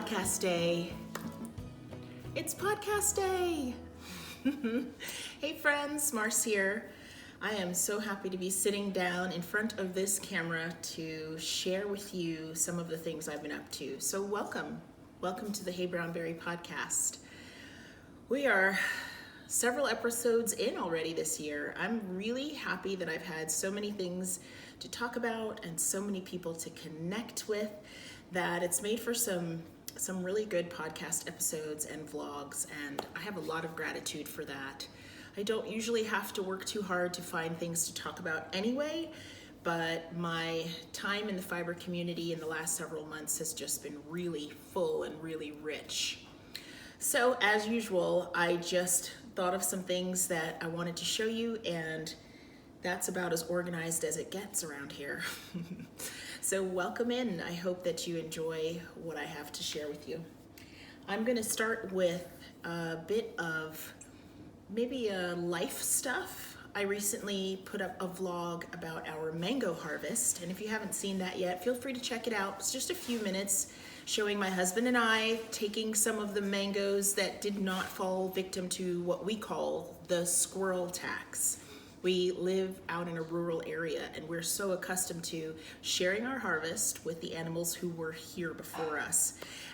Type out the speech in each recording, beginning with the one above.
podcast day. It's podcast day. Hey friends, Marce here. I am so happy to be sitting down in front of this camera to share with you some of the things I've been up to. So welcome to the Hey BrownBerry podcast. We are several episodes in already this year. I'm really happy that I've had so many things to talk about and so many people to connect with that it's made for some really good podcast episodes and vlogs, and I have a lot of gratitude for that. I don't usually have to work too hard to find things to talk about anyway, but my time in the Fibre community in the last several months has just been really full and really rich. So as usual, I just thought of some things that I wanted to show you, and that's about as organized as it gets around here. So welcome in. I hope that you enjoy what I have to share with you. I'm going to start with a bit of maybe life stuff. I recently put up a vlog about our mango harvest, and if you haven't seen that yet, feel free to check it out. It's just a few minutes showing my husband and I taking some of the mangoes that did not fall victim to what we call the squirrel tax. We live out in a rural area, and we're so accustomed to sharing our harvest with the animals who were here before us.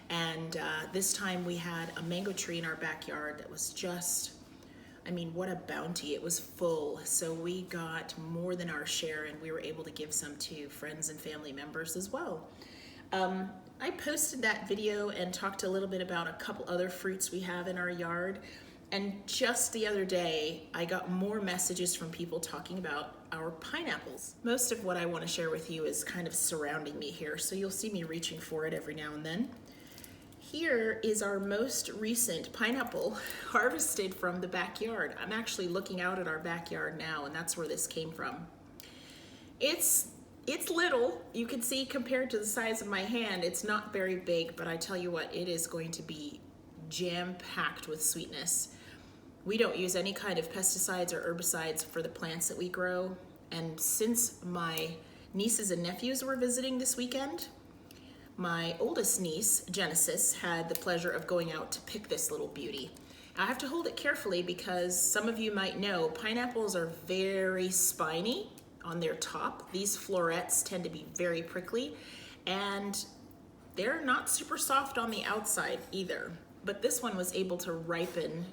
And this time we had a mango tree in our backyard that was just, I mean, what a bounty. It was full. So we got more than our share, and we were able to give some to friends and family members as well. I posted that video and talked a little bit about a couple other fruits we have in our yard. And just the other day, I got more messages from people talking about our pineapples. Most of what I want to share with you is kind of surrounding me here, so you'll see me reaching for it every now and then. Here is our most recent pineapple harvested from the backyard. I'm actually looking out at our backyard now, and that's where this came from. It's little. You can see compared to the size of my hand, it's not very big, but I tell you what, it is going to be jam-packed with sweetness. We don't use any kind of pesticides or herbicides for the plants that we grow. And since my nieces and nephews were visiting this weekend, my oldest niece, Genesis, had the pleasure of going out to pick this little beauty. I have to hold it carefully because some of you might know pineapples are very spiny on their top. These florets tend to be very prickly, and they're not super soft on the outside either. But this one was able to ripen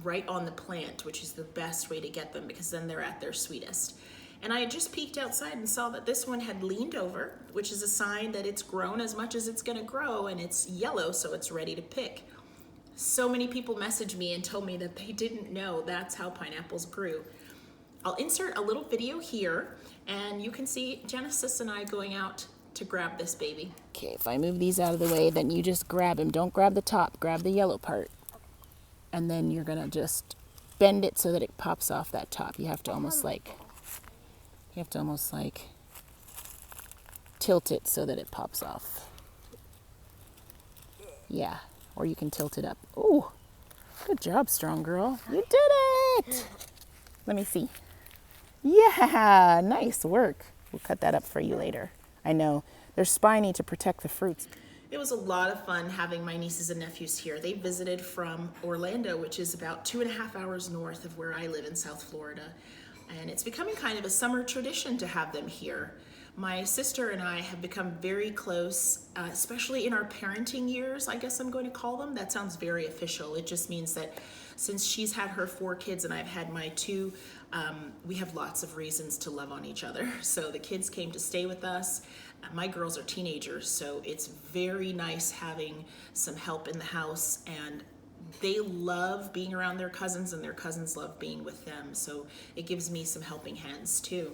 right on the plant, which is the best way to get them because then they're at their sweetest. And I had just peeked outside and saw that this one had leaned over, which is a sign that it's grown as much as it's gonna grow, and it's yellow, so it's ready to pick. So many people messaged me and told me that they didn't know that's how pineapples grew. I'll insert a little video here, and you can see Genesis and I going out to grab this baby. Okay, if I move these out of the way, then you just grab him. Don't grab the top, grab the yellow part. And then you're gonna just bend it so that it pops off that top. You have to almost like tilt it so that it pops off. Yeah, or you can tilt it up. Oh, good job, strong girl. You did it! Let me see. Yeah, nice work. We'll cut that up for you later. I know, they're spiny to protect the fruits. It was a lot of fun having my nieces and nephews here. They visited from Orlando, which is about 2.5 hours north of where I live in South Florida. And it's becoming kind of a summer tradition to have them here. My sister and I have become very close, especially in our parenting years, I guess I'm going to call them. That sounds very official. It just means that since she's had her 4 kids and I've had my 2, we have lots of reasons to love on each other. So the kids came to stay with us. My girls are teenagers, so it's very nice having some help in the house, and they love being around their cousins and their cousins love being with them. So it gives me some helping hands too.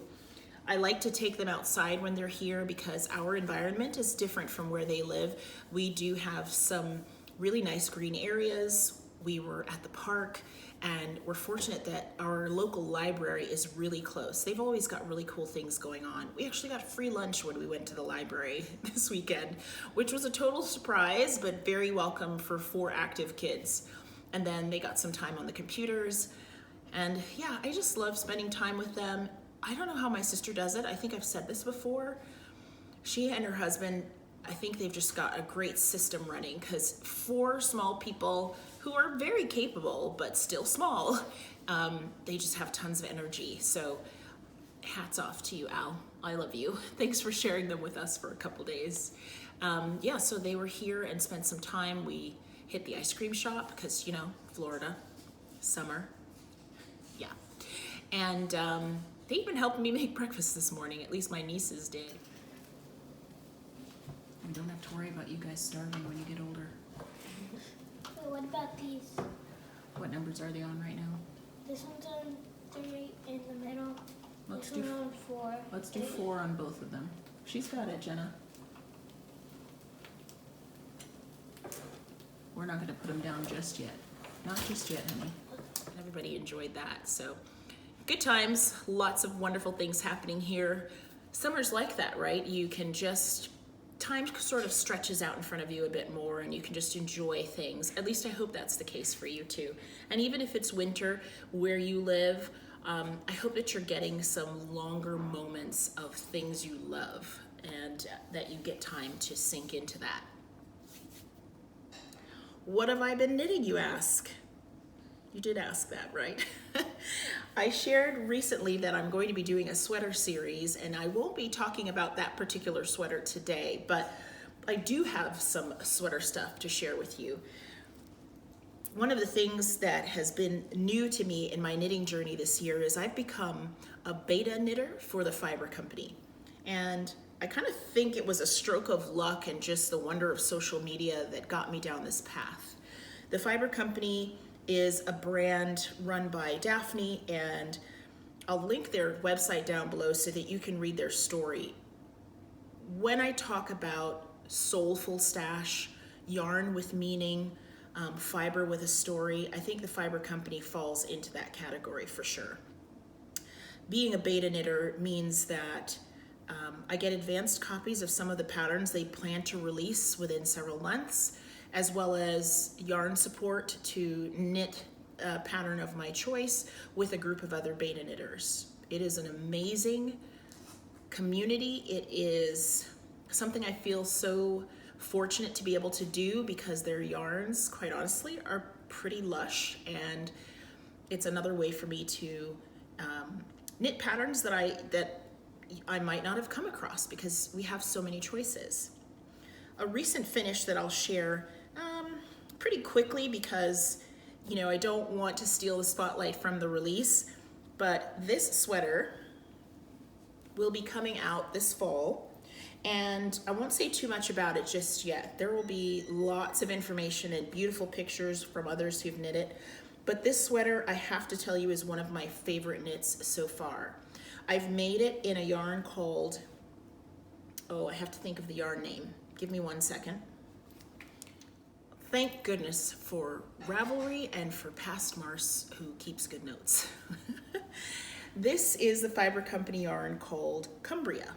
I like to take them outside when they're here because our environment is different from where they live. We do have some really nice green areas. We were at the park, and we're fortunate that our local library is really close. They've always got really cool things going on. We actually got free lunch when we went to the library this weekend, which was a total surprise, but very welcome for 4 active kids. And then they got some time on the computers. And yeah, I just love spending time with them. I don't know how my sister does it. I think I've said this before. She and her husband I think they've just got a great system running, because 4 small people who are very capable but still small, they just have tons of energy. So hats off to you, Al. I love you. Thanks for sharing them with us for a couple days. Yeah, so they were here and spent some time. We hit the ice cream shop because, you know, Florida, summer. Yeah. And they even helped me make breakfast this morning. At least my nieces did. You don't have to worry about you guys starving when you get older. Wait, what about these? What numbers are they on right now? This one's on 3 in the middle. Let's this one's on 4. Let's do 4 on both of them. She's got it, Jenna. We're not going to put them down just yet. Not just yet, honey. Everybody enjoyed that. So good times, lots of wonderful things happening here. Summer's like that, right? You can just, time sort of stretches out in front of you a bit more and you can just enjoy things. At least I hope that's the case for you too. And even if it's winter where you live, I hope that you're getting some longer moments of things you love and that you get time to sink into that. What have I been knitting, you ask? You did ask that, right? I shared recently that I'm going to be doing a sweater series, and I won't be talking about that particular sweater today, but I do have some sweater stuff to share with you. One of the things that has been new to me in my knitting journey this year is I've become a beta knitter for the Fibre company. And I kind of think it was a stroke of luck and just the wonder of social media that got me down this path. The Fibre company is a brand run by Daphne, and I'll link their website down below so that you can read their story. When I talk about soulful stash, yarn with meaning, fiber with a story, I think the Fibre company falls into that category for sure. Being a beta knitter means that I get advanced copies of some of the patterns they plan to release within several months, as well as yarn support to knit a pattern of my choice with a group of other beta knitters. It is an amazing community. It is something I feel so fortunate to be able to do because their yarns, quite honestly, are pretty lush, and it's another way for me to knit patterns that I might not have come across because we have so many choices. A recent finish that I'll share pretty quickly because, you know, I don't want to steal the spotlight from the release, but this sweater will be coming out this fall, and I won't say too much about it just yet. There will be lots of information and beautiful pictures from others who've knit it, but this sweater, I have to tell you, is one of my favorite knits so far. I've made it in a yarn called, oh, I have to think of the yarn name. Give me 1 second. Thank goodness for Ravelry and for past Marce, who keeps good notes. This is the Fibre company yarn called Cumbria.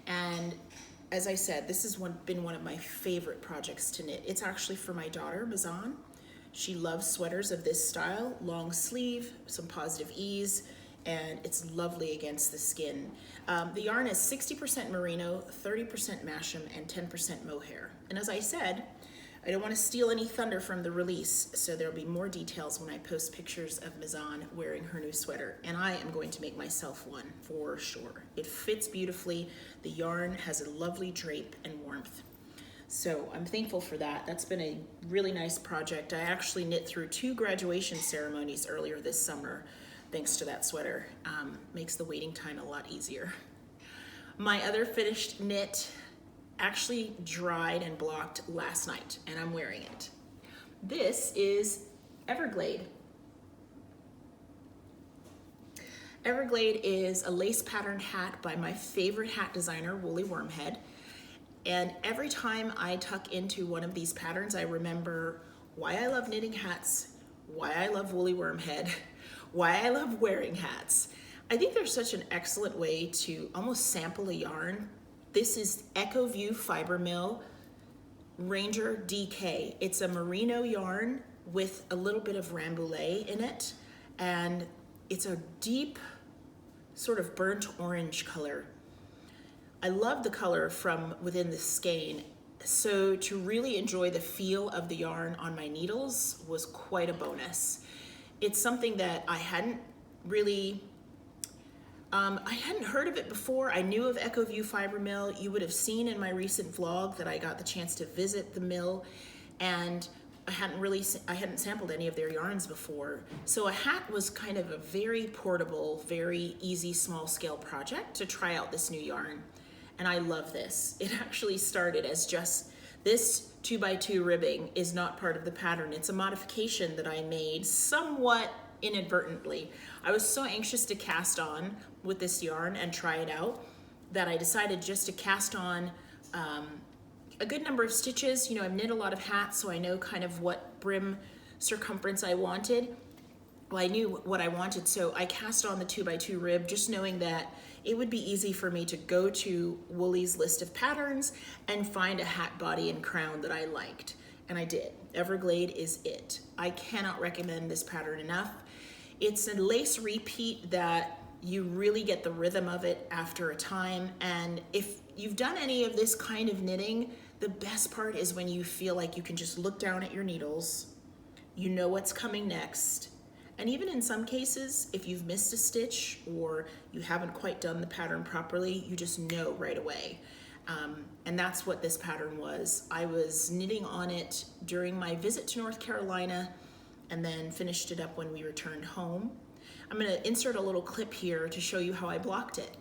And as I said, this has been one of my favorite projects to knit. It's actually for my daughter, Mazan. She loves sweaters of this style, long sleeve, some positive ease, and it's lovely against the skin. The yarn is 60% merino, 30% masham, and 10% mohair. And as I said, I don't want to steal any thunder from the release, so there'll be more details when I post pictures of Mazan wearing her new sweater, and I am going to make myself one for sure. It fits beautifully. The yarn has a lovely drape and warmth. So I'm thankful for that. That's been a really nice project. I actually knit through 2 graduation ceremonies earlier this summer, thanks to that sweater. Makes the waiting time a lot easier. My other finished knit actually dried and blocked last night, and I'm wearing it. This is Everglade. Everglade is a lace patterned hat by my favorite hat designer, Wormhead. And every time I tuck into one of these patterns, I remember why I love knitting hats, why I love Wormhead, why I love wearing hats. I think there's such an excellent way to almost sample a yarn. This is Echoview Fiber Mill Ranger DK. It's a merino yarn with a little bit of rambouillet in it, and it's a deep sort of burnt orange color. I love the color from within the skein. So to really enjoy the feel of the yarn on my needles was quite a bonus. It's something that I hadn't really, I hadn't heard of it before. I knew of Echoview fiber mill. You would have seen in my recent vlog that I got the chance to visit the mill, and I hadn't sampled any of their yarns before. So a hat was kind of a very portable, very easy, small scale project to try out this new yarn. And I love this. It actually started as just this 2x2 ribbing is not part of the pattern. It's a modification that I made somewhat inadvertently. I was so anxious to cast on with this yarn and try it out that I decided just to cast on a good number of stitches. You know, I've knit a lot of hats, so I know kind of what brim circumference I wanted. Well, I knew what I wanted, so I cast on the 2x2 rib, just knowing that it would be easy for me to go to Woolly's list of patterns and find a hat body and crown that I liked. And I did. Everglade is it. I cannot recommend this pattern enough. It's a lace repeat that you really get the rhythm of it after a time. And if you've done any of this kind of knitting, the best part is when you feel like you can just look down at your needles, you know what's coming next. And even in some cases, if you've missed a stitch or you haven't quite done the pattern properly, you just know right away. And that's what this pattern was. I was knitting on it during my visit to North Carolina and then finished it up when we returned home. I'm going to insert a little clip here to show you how I blocked it.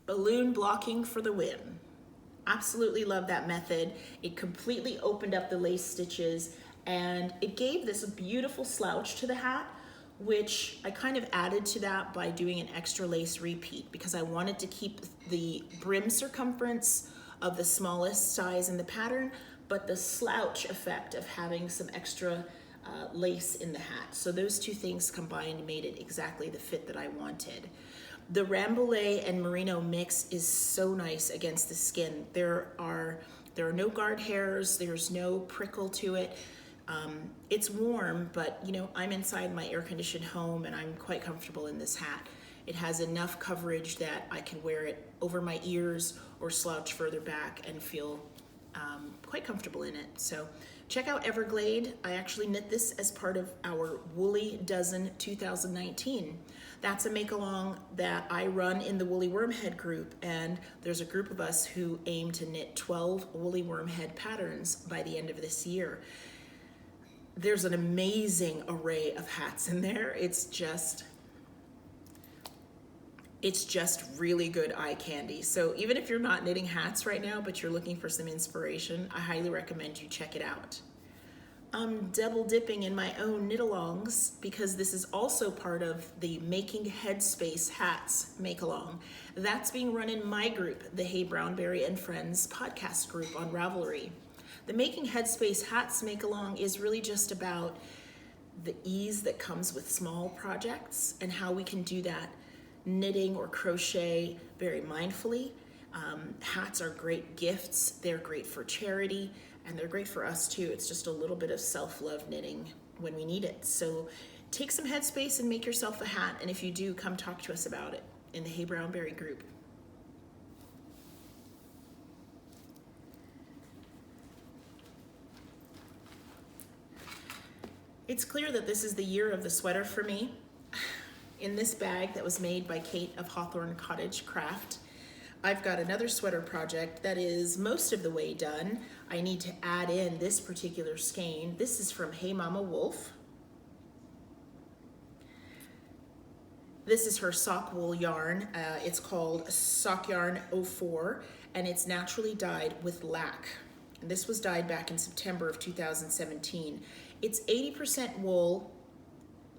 Balloon blocking for the win. Absolutely love that method. It completely opened up the lace stitches and it gave this beautiful slouch to the hat, which I kind of added to that by doing an extra lace repeat because I wanted to keep the brim circumference of the smallest size in the pattern, but the slouch effect of having some extra lace in the hat. So those two things combined made it exactly the fit that I wanted. The ShopLouleigh and Merino mix is so nice against the skin. There are no guard hairs, there's no prickle to it. It's warm, but you know, I'm inside my air-conditioned home and I'm quite comfortable in this hat. It has enough coverage that I can wear it over my ears or slouch further back and feel quite comfortable in it. So check out Everglade. I actually knit this as part of our WoollyDozen 2019. That's a make-along that I run in the Woolly Wormhead group, and there's a group of us who aim to knit 12 Woolly Wormhead patterns by the end of this year. There's an amazing array of hats in there. It's just really good eye candy. So even if you're not knitting hats right now, but you're looking for some inspiration, I highly recommend you check it out. I'm double dipping in my own knit-alongs because this is also part of the MakingHeadspaceHats make-along. That's being run in my group, the Hey BrownBerry and Friends podcast group on Ravelry. The MakingHeadspaceHats make-along is really just about the ease that comes with small projects and how we can do that knitting or crochet very mindfully. Hats are great gifts. They're great for charity. And they're great for us too. It's just a little bit of self-love knitting when we need it. So take some headspace and make yourself a hat. And if you do, come talk to us about it in the Hey BrownBerry group. It's clear that this is the year of the sweater for me. In this bag that was made by Kate of Hawthorne Cottage Craft, I've got another sweater project that is most of the way done. I need to add in this particular skein. This is from Hey Mama Wolf. This is her sock wool yarn. It's called Sock Yarn 04, and it's naturally dyed with lac. And this was dyed back in September of 2017. It's 80% wool,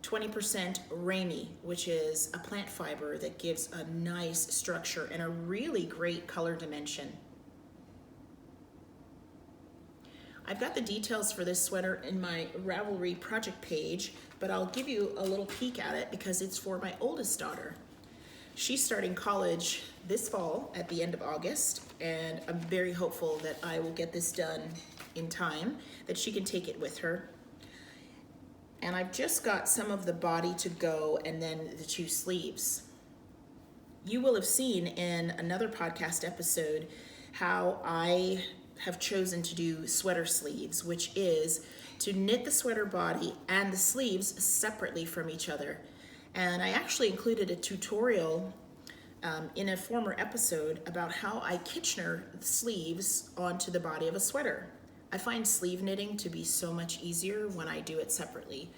20% Rami, which is a plant fiber that gives a nice structure and a really great color dimension. I've got the details for this sweater in my Ravelry project page, but I'll give you a little peek at it because it's for my oldest daughter. She's starting college this fall at the end of August, and I'm very hopeful that I will get this done in time, that she can take it with her. And I've just got some of the body to go and then the 2 sleeves. You will have seen in another podcast episode how I have chosen to do sweater sleeves, which is to knit the sweater body and the sleeves separately from each other. And I actually included a tutorial in a former episode about how I Kitchener the sleeves onto the body of a sweater. I find sleeve knitting to be so much easier when I do it separately.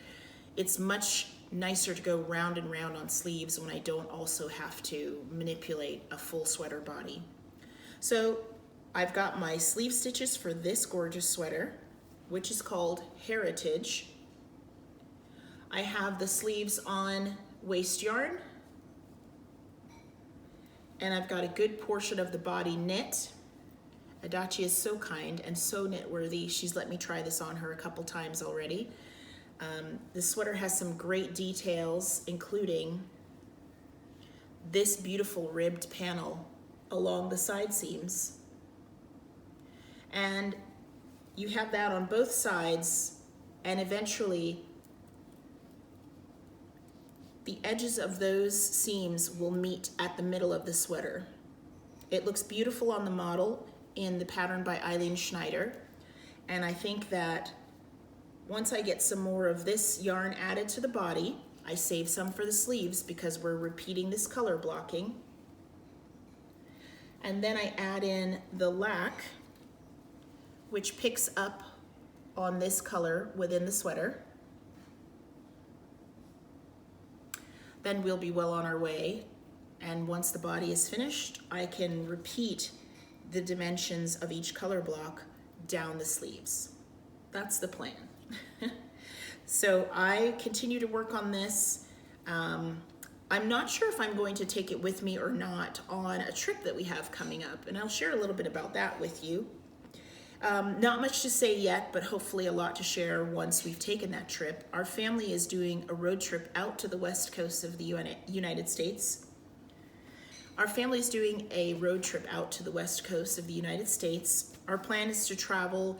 It's much nicer to go round and round on sleeves when I don't also have to manipulate a full sweater body. So I've got my sleeve stitches for this gorgeous sweater, which is called Heritage. I have the sleeves on waste yarn, and I've got a good portion of the body knit. Adachi is so kind and so knit worthy. She's let me try this on her a couple times already. This sweater has some great details, including this beautiful ribbed panel along the side seams. And you have that on both sides, and eventually the edges of those seams will meet at the middle of the sweater. It looks beautiful on the model in the pattern by Alina Schneider, and I think that once I get some more of this yarn added to the body, I save some for the sleeves because we're repeating this color blocking, and then I add in the lac, which picks up on this color within the sweater. Then we'll be well on our way, and once the body is finished, I can repeat the dimensions of each color block down the sleeves. That's the plan. So I continue to work on this. I'm not sure if I'm going to take it with me or not on a trip that we have coming up, and I'll share a little bit about that with you. Not much to say yet, but hopefully a lot to share once we've taken that trip. Our family is doing a road trip out to the west coast of the United States. Our family is doing a road trip out to the west coast of the United States. Our plan is to travel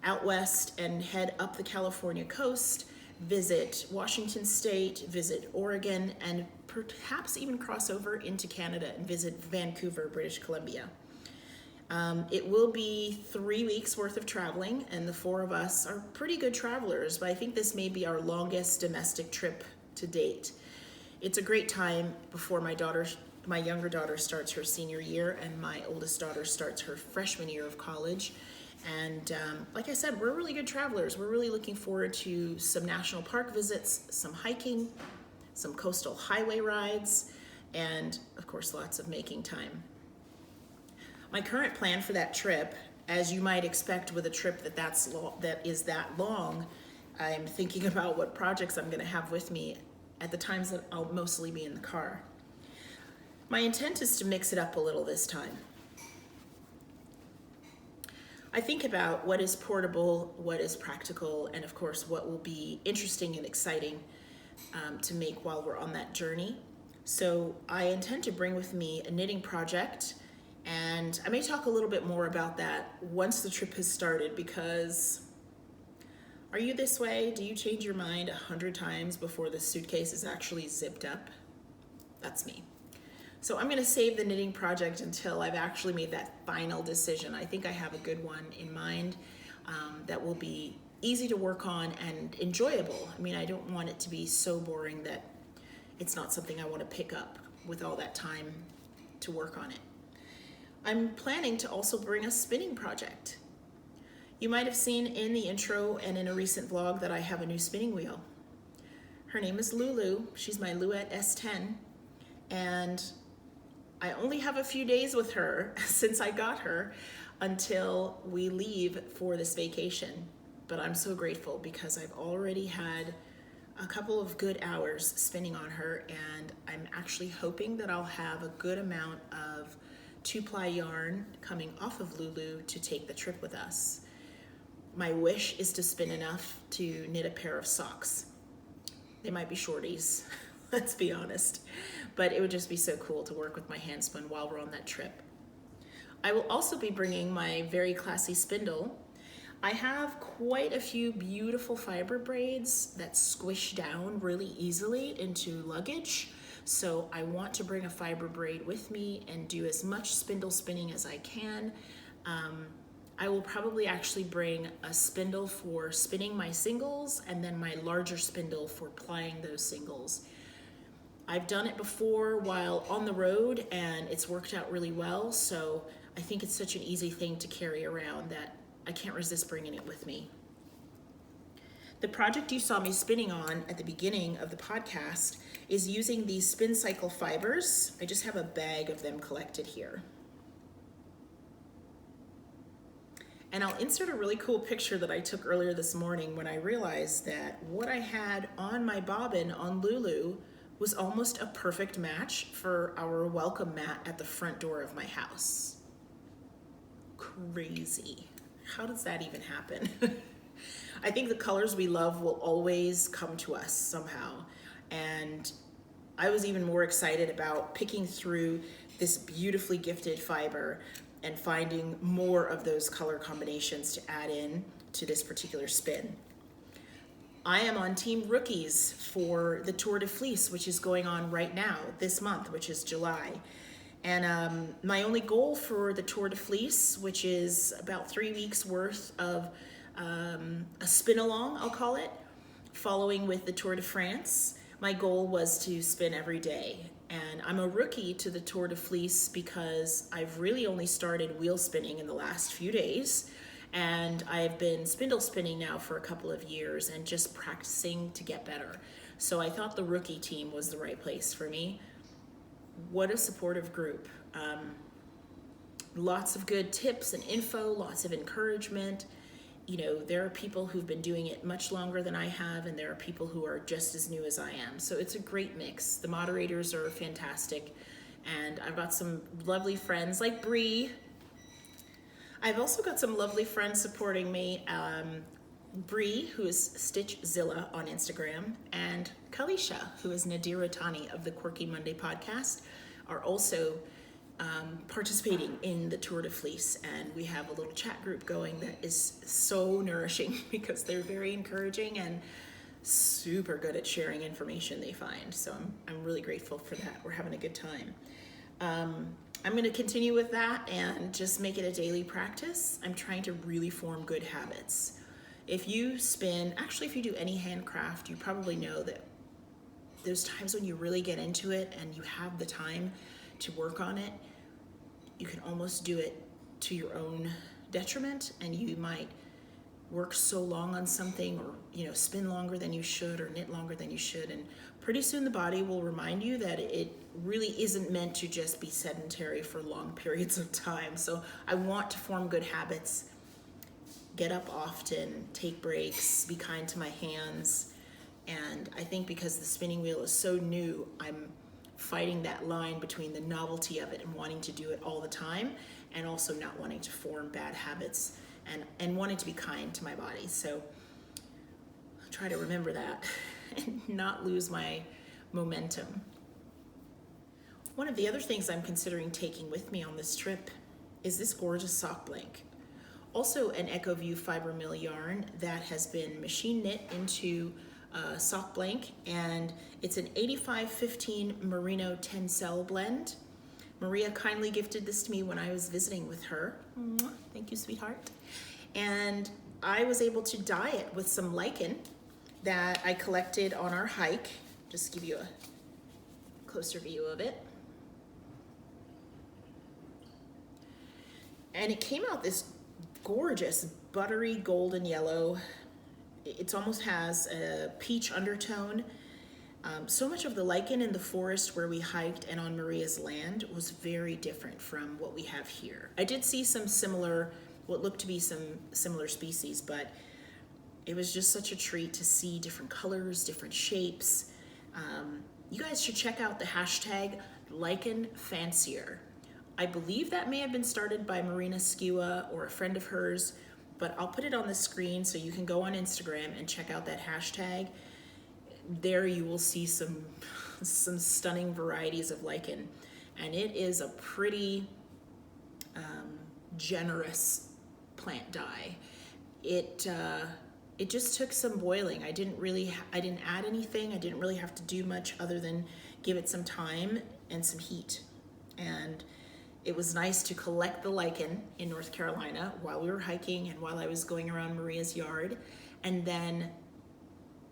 out west and head up the California coast, visit Washington State, visit Oregon, and perhaps even cross over into Canada and visit Vancouver, British Columbia. It will be 3 weeks worth of traveling, and the 4 of us are pretty good travelers, but I think this may be our longest domestic trip to date. It's a great time before my younger daughter starts her senior year and my oldest daughter starts her freshman year of college. And like I said, we're really good travelers. We're really looking forward to some national park visits, some hiking, some coastal highway rides, and of course, lots of making time. My current plan for that trip, as you might expect with a trip that is that long, I'm thinking about what projects I'm going to have with me at the times that I'll mostly be in the car. My intent is to mix it up a little this time. I think about what is portable, what is practical, and of course what will be interesting and exciting to make while we're on that journey. So I intend to bring with me a knitting project, and I may talk a little bit more about that once the trip has started, because are you this way? Do you change your mind 100 times before the suitcase is actually zipped up? That's me. So I'm gonna save the knitting project until I've actually made that final decision. I think I have a good one in mind that will be easy to work on and enjoyable. I mean, I don't want it to be so boring that it's not something I want to pick up with all that time to work on it. I'm planning to also bring a spinning project. You might have seen in the intro and in a recent vlog that I have a new spinning wheel. Her name is Lulu. She's my Luette S10, and I only have a few days with her since I got her until we leave for this vacation. But I'm so grateful because I've already had a couple of good hours spinning on her, and I'm actually hoping that I'll have a good amount of 2-ply yarn coming off of Lulu to take the trip with us. my wish is to spin enough to knit a pair of socks. They might be shorties, let's be honest, but it would just be so cool to work with my hand spun while we're on that trip. I will also be bringing my very classy spindle. I have quite a few beautiful fiber braids that squish down really easily into luggage. So I want to bring a fiber braid with me and do as much spindle spinning as I can. I will probably actually bring a spindle for spinning my singles and then my larger spindle for plying those singles. I've done it before while on the road and it's worked out really well, so I think it's such an easy thing to carry around that I can't resist bringing it with me. The project you saw me spinning on at the beginning of the podcast is using these spin cycle fibers. I just have a bag of them collected here. And I'll insert a really cool picture that I took earlier this morning when I realized that what I had on my bobbin on Lulu was almost a perfect match for our welcome mat at the front door of my house. Crazy. How does that even happen? I think the colors we love will always come to us somehow. And I was even more excited about picking through this beautifully gifted fiber and finding more of those color combinations to add in to this particular spin. I am on Team Rookies for the Tour de Fleece, which is going on right now, this month, which is July. And my only goal for the Tour de Fleece, which is about 3 weeks worth of a spin along, I'll call it, following with the Tour de France, my goal was to spin every day. And I'm a rookie to the Tour de Fleece because I've really only started wheel spinning in the last few days. And I've been spindle spinning now for a couple of years and just practicing to get better. So I thought the rookie team was the right place for me. What a supportive group. Lots of good tips and info, lots of encouragement. You know, there are people who've been doing it much longer than I have, and there are people who are just as new as I am. So it's a great mix. The moderators are fantastic, and I've got some lovely friends like Bree. I've also got some lovely friends supporting me. Bree, who is Stitchzilla on Instagram, and Kalisha, who is Nadira Tani of the Quirky Monday podcast, are also participating in the Tour de Fleece, and we have a little chat group going that is so nourishing because they're very encouraging and super good at sharing information they find. So I'm really grateful for that. We're having a good time. I'm going to continue with that and just make it a daily practice. I'm trying to really form good habits. If you spin, actually if you do any handcraft, you probably know that there's times when you really get into it and you have the time to work on it, you can almost do it to your own detriment, and you might work so long on something, or spin longer than you should, or knit longer than you should, and pretty soon the body will remind you that it really isn't meant to just be sedentary for long periods of time. So I want to form good habits, get up often, take breaks, be kind to my hands. And I think because the spinning wheel is so new, I'm fighting that line between the novelty of it and wanting to do it all the time, and also not wanting to form bad habits and wanting to be kind to my body. So I'll try to remember that and not lose my momentum. One of the other things I'm considering taking with me on this trip is this gorgeous sock blanket. Also an Echoview fiber mill yarn that has been machine knit into sock blank, and it's an 85-15 Merino 10-cell blend. Maria kindly gifted this to me when I was visiting with her. Thank you, sweetheart. And I was able to dye it with some lichen that I collected on our hike. Just give you a closer view of it. And it came out this gorgeous buttery golden yellow. It almost has a peach undertone. So much of the lichen in the forest where we hiked and on Maria's land was very different from what we have here. I did see some similar, what looked to be some similar species, but it was just such a treat to see different colors, different shapes. You guys should check out the hashtag #LichenFancier. I believe that may have been started by Marina Skewa or a friend of hers, but I'll put it on the screen so you can go on Instagram and check out that hashtag. There you will see some stunning varieties of lichen, and it is a pretty generous plant dye. It just took some boiling. I didn't add anything. I didn't really have to do much other than give it some time and some heat. And it was nice to collect the lichen in North Carolina while we were hiking and while I was going around Maria's yard, and then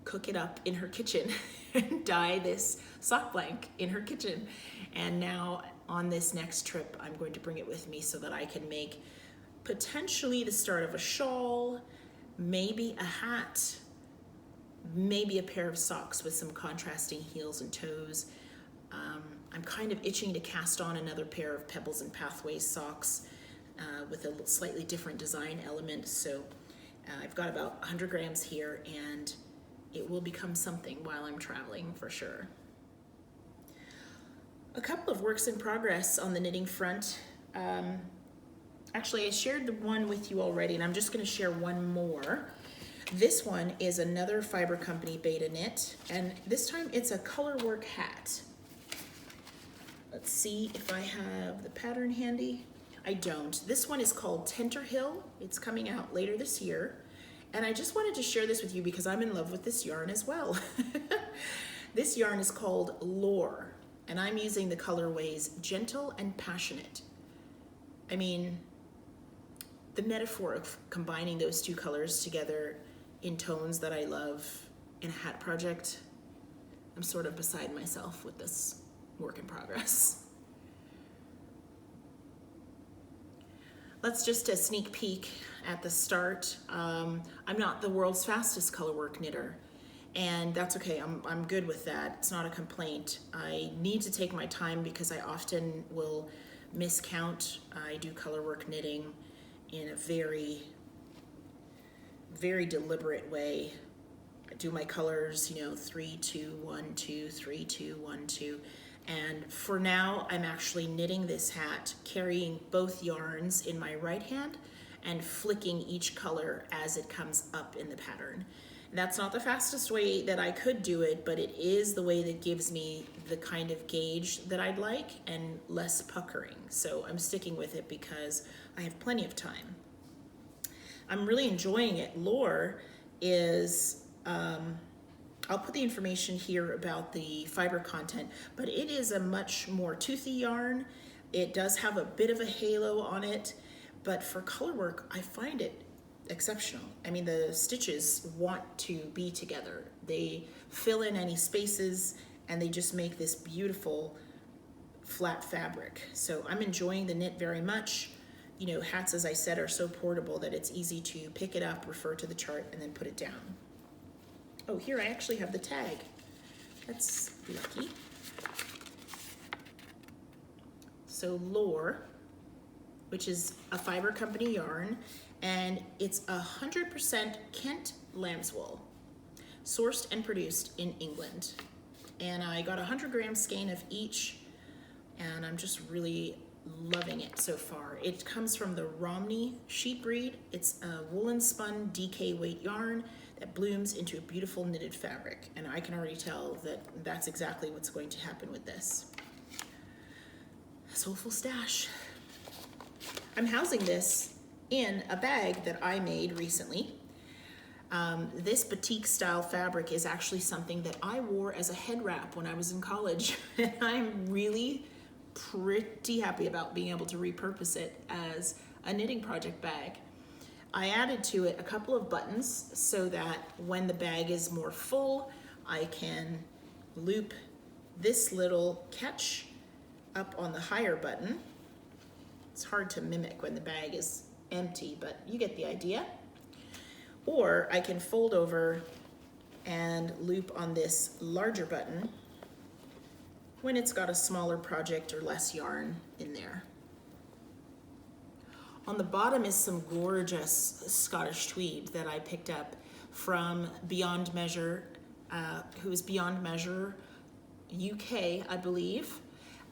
cook it up in her kitchen and dye this sock blank in her kitchen. And now on this next trip, I'm going to bring it with me so that I can make potentially the start of a shawl, maybe a hat, maybe a pair of socks with some contrasting heels and toes. I'm kind of itching to cast on another pair of Pebbles and Pathways socks with a slightly different design element. So I've got about 100 grams here, and it will become something while I'm traveling for sure. A couple of works in progress on the knitting front. Actually, I shared the one with you already, and I'm just going to share one more. This one is another Fibre Company beta knit, and this time it's a colorwork hat. Let's see if I have the pattern handy. I don't. This one is called Tenterhill. It's coming out later this year, and I just wanted to share this with you because I'm in love with this yarn as well. This yarn is called Lore, and I'm using the colorways Gentle and Passionate. I mean, the metaphor of combining those two colors together in tones that I love in a hat project, I'm sort of beside myself with this work in progress. Let's just a sneak peek at the start. I'm not the world's fastest colorwork knitter, and that's okay. I'm good with that. It's not a complaint. I need to take my time because I often will miscount. I do colorwork knitting in a very, very deliberate way. I do my colors, 3, 2, 1, 2, 3, 2, 1, 2. And for now, I'm actually knitting this hat, carrying both yarns in my right hand and flicking each color as it comes up in the pattern. That's not the fastest way that I could do it, but it is the way that gives me the kind of gauge that I'd like and less puckering. So I'm sticking with it because I have plenty of time. I'm really enjoying it. Lore is, I'll put the information here about the fiber content, but it is a much more toothy yarn. It does have a bit of a halo on it, but for color work, I find it exceptional. I mean, the stitches want to be together. They fill in any spaces and they just make this beautiful flat fabric. So I'm enjoying the knit very much. Hats, as I said, are so portable that it's easy to pick it up, refer to the chart, and then put it down. Oh, here I actually have the tag. That's lucky. So Lore, which is a Fibre Company yarn, and it's 100% Kent lamb's wool, sourced and produced in England. And I got 100 grams skein of each, and I'm just really loving it so far. It comes from the Romney sheep breed. It's a woolen spun DK weight yarn that blooms into a beautiful knitted fabric, and I can already tell that that's exactly what's going to happen with this. Soulful stash. I'm housing this in a bag that I made recently. This batik style fabric is actually something that I wore as a head wrap when I was in college, and I'm really pretty happy about being able to repurpose it as a knitting project bag. I added to it a couple of buttons so that when the bag is more full, I can loop this little catch up on the higher button. It's hard to mimic when the bag is empty, but you get the idea. Or I can fold over and loop on this larger button when it's got a smaller project or less yarn in there. On the bottom is some gorgeous Scottish tweed that I picked up from Beyond Measure, who is Beyond Measure UK, I believe.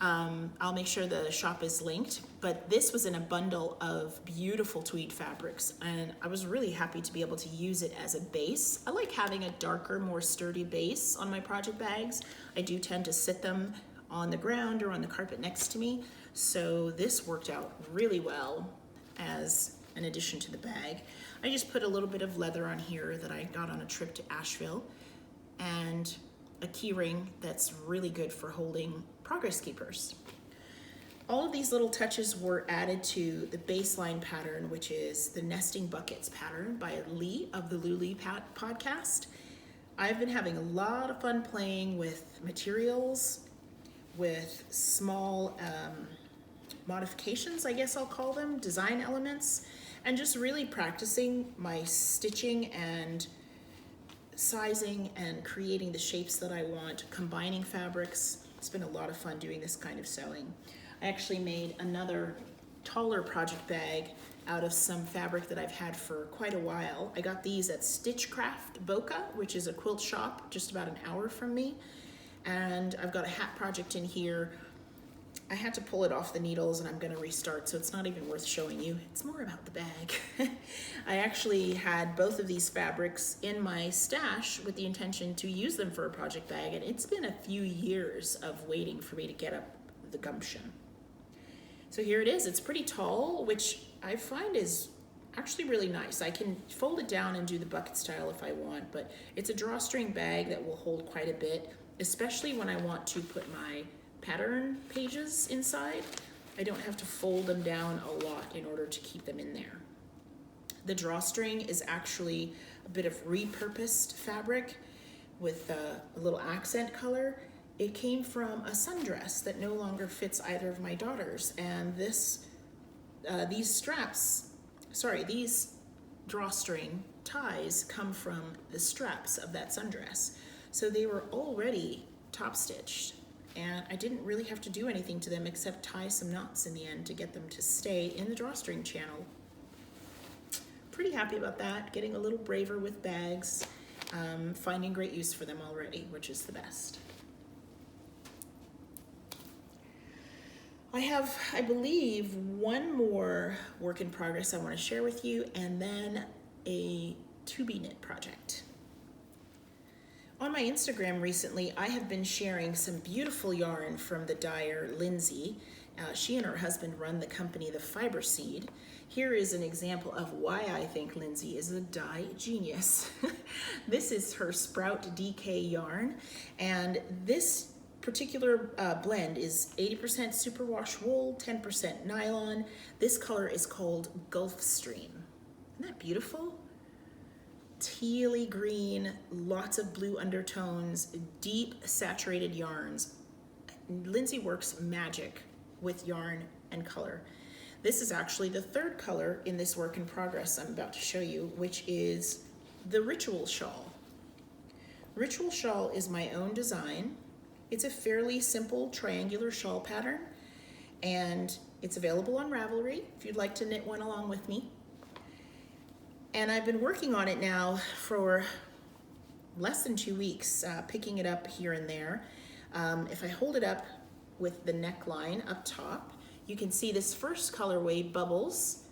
I'll make sure the shop is linked, but this was in a bundle of beautiful tweed fabrics, and I was really happy to be able to use it as a base. I like having a darker, more sturdy base on my project bags. I do tend to sit them on the ground or on the carpet next to me, so this worked out really well as an addition to the bag. I just put a little bit of leather on here that I got on a trip to Asheville, and a key ring that's really good for holding progress keepers. All of these little touches were added to the baseline pattern, which is the nesting buckets pattern by Lee of the Sewlouleigh podcast. I've been having a lot of fun playing with materials, with small modifications, I guess I'll call them, design elements, and just really practicing my stitching and sizing and creating the shapes that I want, combining fabrics. It's been a lot of fun doing this kind of sewing. I actually made another taller project bag out of some fabric that I've had for quite a while. I got these at Stitchcraft Boca, which is a quilt shop just about an hour from me. And I've got a hat project in here. I had to pull it off the needles and I'm gonna restart, so it's not even worth showing you. It's more about the bag. I actually had both of these fabrics in my stash with the intention to use them for a project bag, and it's been a few years of waiting for me to get up the gumption. So here it is. It's pretty tall, which I find is actually really nice. I can fold it down and do the bucket style if I want, but it's a drawstring bag that will hold quite a bit, especially when I want to put my pattern pages inside. I don't have to fold them down a lot in order to keep them in there. The drawstring is actually a bit of repurposed fabric with a little accent color. It came from a sundress that no longer fits either of my daughters, and these drawstring ties come from the straps of that sundress. So they were already top stitched, and I didn't really have to do anything to them except tie some knots in the end to get them to stay in the drawstring channel. Pretty happy about that, getting a little braver with bags, finding great use for them already, which is the best. I have, I believe, one more work in progress I want to share with you, and then a to-be knit project. On my Instagram recently, I have been sharing some beautiful yarn from the dyer Lindsay. She and her husband run the company, the FiberSeed. Here is an example of why I think Lindsay is a dye genius. This is her Sprout DK yarn, and this particular blend is 80% superwash wool, 10% nylon. This color is called Gulfstream. Isn't that beautiful? Tealy green, lots of blue undertones, deep saturated yarns. Lindsay works magic with yarn and color. This is actually the third color in this work in progress I'm about to show you, which is the Ritual Shawl. Ritual Shawl is my own design. It's a fairly simple triangular shawl pattern, and it's available on Ravelry if you'd like to knit one along with me. And I've been working on it now for less than 2 weeks, picking it up here and there. If I hold it up with the neckline up top, you can see this first colorway, Bubbles.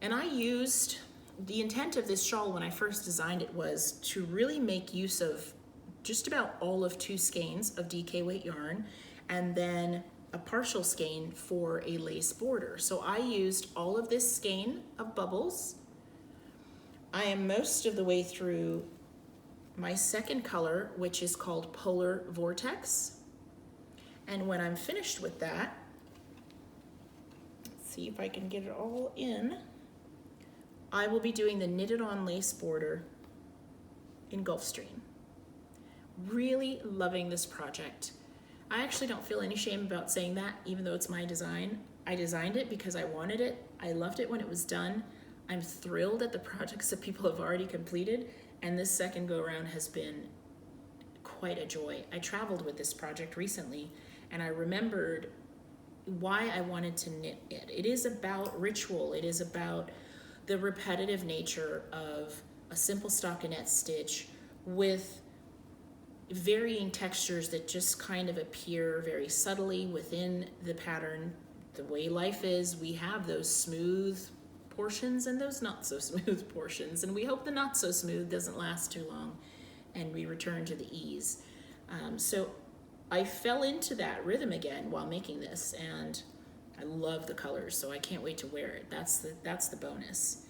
And I used, the intent of this shawl when I first designed it was to really make use of just about all of 2 skeins of DK weight yarn, and then a partial skein for a lace border. So I used all of this skein of Bubbles. I am most of the way through my second color, which is called Polar Vortex. And when I'm finished with that, let's see if I can get it all in, I will be doing the knitted on lace border in Gulfstream. Really loving this project. I actually don't feel any shame about saying that, even though it's my design. I designed it because I wanted it. I loved it when it was done. I'm thrilled at the projects that people have already completed, and this second go around has been quite a joy. I traveled with this project recently, and I remembered why I wanted to knit it. It is about ritual. It is about the repetitive nature of a simple stockinette stitch with varying textures that just kind of appear very subtly within the pattern. The way life is, we have those smooth portions and those not so smooth portions, and we hope the not so smooth doesn't last too long and we return to the ease. So I fell into that rhythm again while making this, and I love the colors, so I can't wait to wear it. That's the bonus.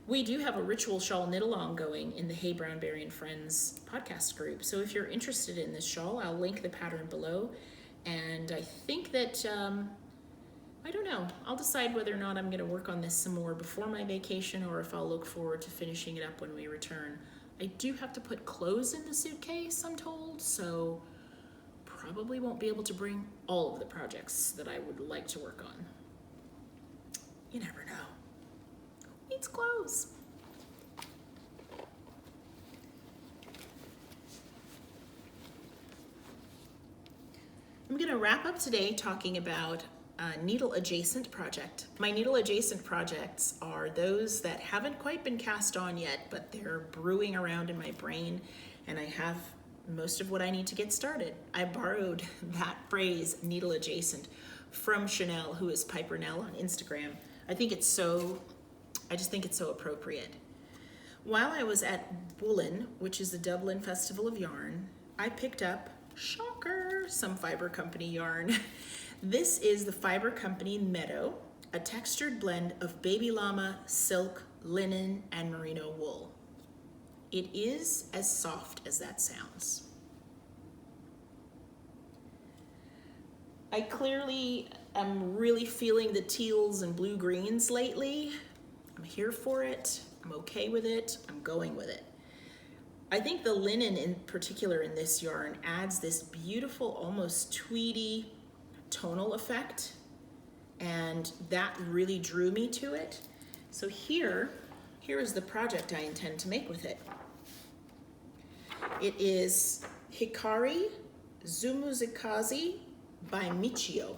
We do have a ritual shawl knit along going in the Hey BrownBerry and Friends podcast group. So if you're interested in this shawl, I'll link the pattern below. And I think that, I don't know, I'll decide whether or not I'm going to work on this some more before my vacation, or if I'll look forward to finishing it up when we return. I do have to put clothes in the suitcase, I'm told, so probably won't be able to bring all of the projects that I would like to work on. You never know. Who needs clothes? I'm going to wrap up today talking about a needle adjacent project. My needle adjacent projects are those that haven't quite been cast on yet, but they're brewing around in my brain, and I have most of what I need to get started. I borrowed that phrase, needle adjacent, from Chanel, who is Piper Nell on Instagram. I just think it's so appropriate. While I was at Woolin, which is the Dublin Festival of Yarn, I picked up, shocker, some Fibre Company yarn. This is the Fibre Company Meadow, a textured blend of baby llama, silk, linen, and merino wool. It is as soft as that sounds. I clearly am really feeling the teals and blue greens lately. I'm here for it. I'm okay with it. I'm going with it. I think the linen in particular in this yarn adds this beautiful, almost tweedy tonal effect, and that really drew me to it. So here is the project I intend to make with it. It is Hikari Tsumuzikaze by Michio.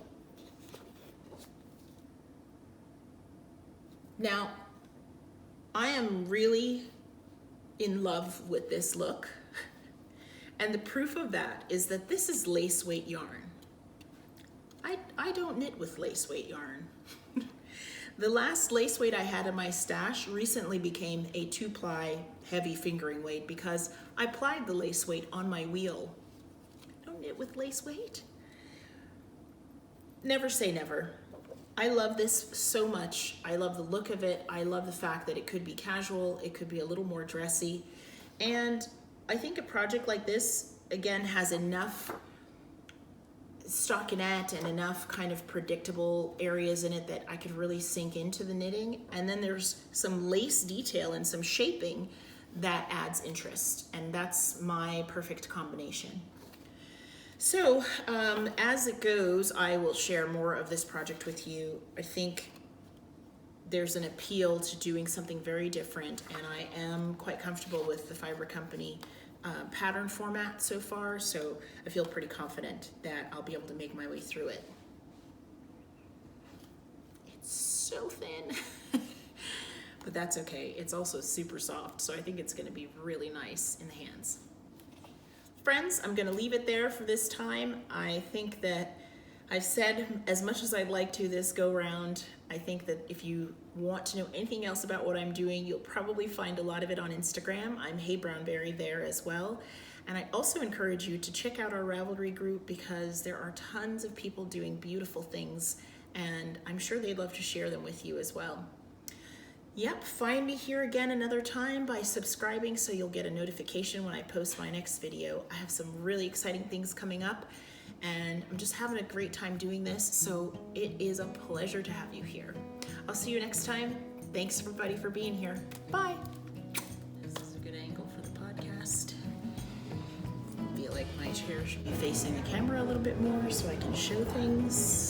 Now, I am really in love with this look, and the proof of that is that this is lace weight yarn. I don't knit with lace weight yarn. The last lace weight I had in my stash recently became a 2-ply heavy fingering weight because I plied the lace weight on my wheel. I don't knit with lace weight. Never say never. I love this so much. I love the look of it. I love the fact that it could be casual, it could be a little more dressy. And I think a project like this, again, has enough stockinette and enough kind of predictable areas in it that I could really sink into the knitting. And then there's some lace detail and some shaping that adds interest. And that's my perfect combination. So as it goes, I will share more of this project with you. I think there's an appeal to doing something very different, and I am quite comfortable with the Fibre Company pattern format so far, so I feel pretty confident that I'll be able to make my way through it. It's so thin, but that's okay. It's also super soft, so I think it's gonna be really nice in the hands. Friends, I'm gonna leave it there for this time. I think that I've said as much as I'd like to this go round. I think that if you want to know anything else about what I'm doing, you'll probably find a lot of it on Instagram. I'm heyBrownBerry there as well. And I also encourage you to check out our Ravelry group because there are tons of people doing beautiful things, and I'm sure they'd love to share them with you as well. Yep, find me here again another time by subscribing so you'll get a notification when I post my next video. I have some really exciting things coming up, and I'm just having a great time doing this, so it is a pleasure to have you here. I'll see you next time. Thanks everybody for being here. Bye. This is a good angle for the podcast. I feel like my chair should be facing the camera a little bit more so I can show things.